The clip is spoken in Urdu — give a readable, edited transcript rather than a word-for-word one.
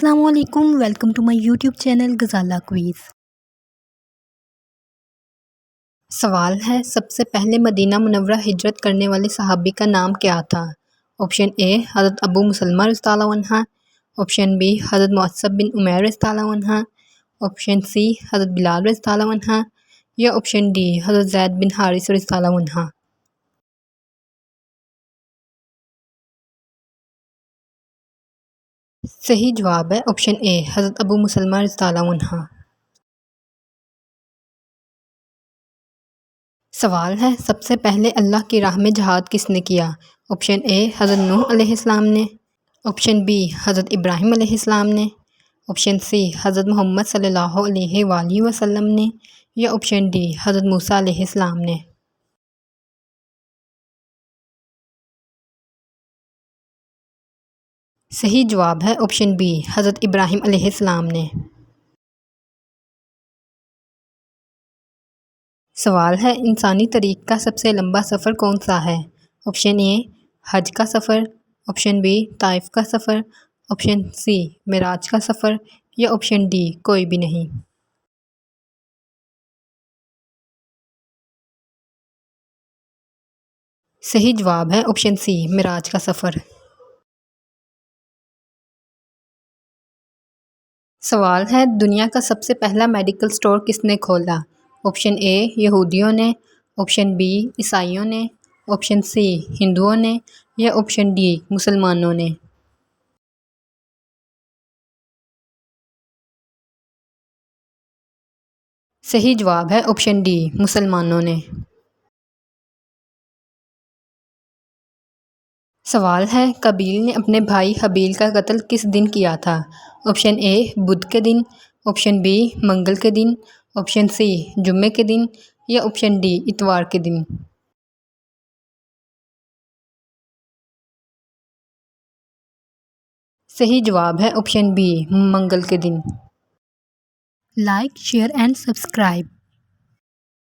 السلام علیکم، welcome to my YouTube channel Ghazala quiz. سوال ہے، سب سے پہلے مدینہ منورہ ہجرت کرنے والے صحابی کا نام کیا تھا؟ آپشن اے حضرت ابو مسلمہ رضی اللہ عنہ، آپشن بی حضرت مصعب بن عمیر رضی اللہ عنہ، آپشن سی حضرت بلال رضی اللہ عنہ، یا آپشن ڈی حضرت زید بن حارثہ رضی اللہ عنہ۔ صحیح جواب ہے آپشن اے حضرت ابو مسلمہ رضی اللہ عنہ۔ سوال ہے، سب سے پہلے اللہ کی راہ میں جہاد کس نے کیا؟ آپشن اے حضرت نوح علیہ السلام نے، آپشن بی حضرت ابراہیم علیہ السلام نے، آپشن سی حضرت محمد صلی اللہ علیہ وآلہ وسلم نے، یا آپشن ڈی حضرت موسیٰ علیہ السلام نے۔ صحیح جواب ہے آپشن بی حضرت ابراہیم علیہ السلام نے۔ سوال ہے، انسانی تاریخ کا سب سے لمبا سفر کون سا ہے؟ آپشن اے حج کا سفر، آپشن بی طائف کا سفر، آپشن سی معراج کا سفر، یا آپشن ڈی کوئی بھی نہیں۔ صحیح جواب ہے آپشن سی معراج کا سفر۔ سوال ہے، دنیا کا سب سے پہلا میڈیکل سٹور کس نے کھولا؟ آپشن اے یہودیوں نے، آپشن بی عیسائیوں نے، آپشن سی ہندوؤں نے، یا آپشن ڈی مسلمانوں نے۔ صحیح جواب ہے آپشن ڈی مسلمانوں نے۔ سوال ہے، قابیل نے اپنے بھائی حابیل کا قتل کس دن کیا تھا؟ آپشن اے بدھ کے دن، آپشن بی منگل کے دن، آپشن سی جمعے کے دن، یا آپشن ڈی اتوار کے دن۔ صحیح جواب ہے آپشن بی منگل کے دن۔ Like, share and subscribe.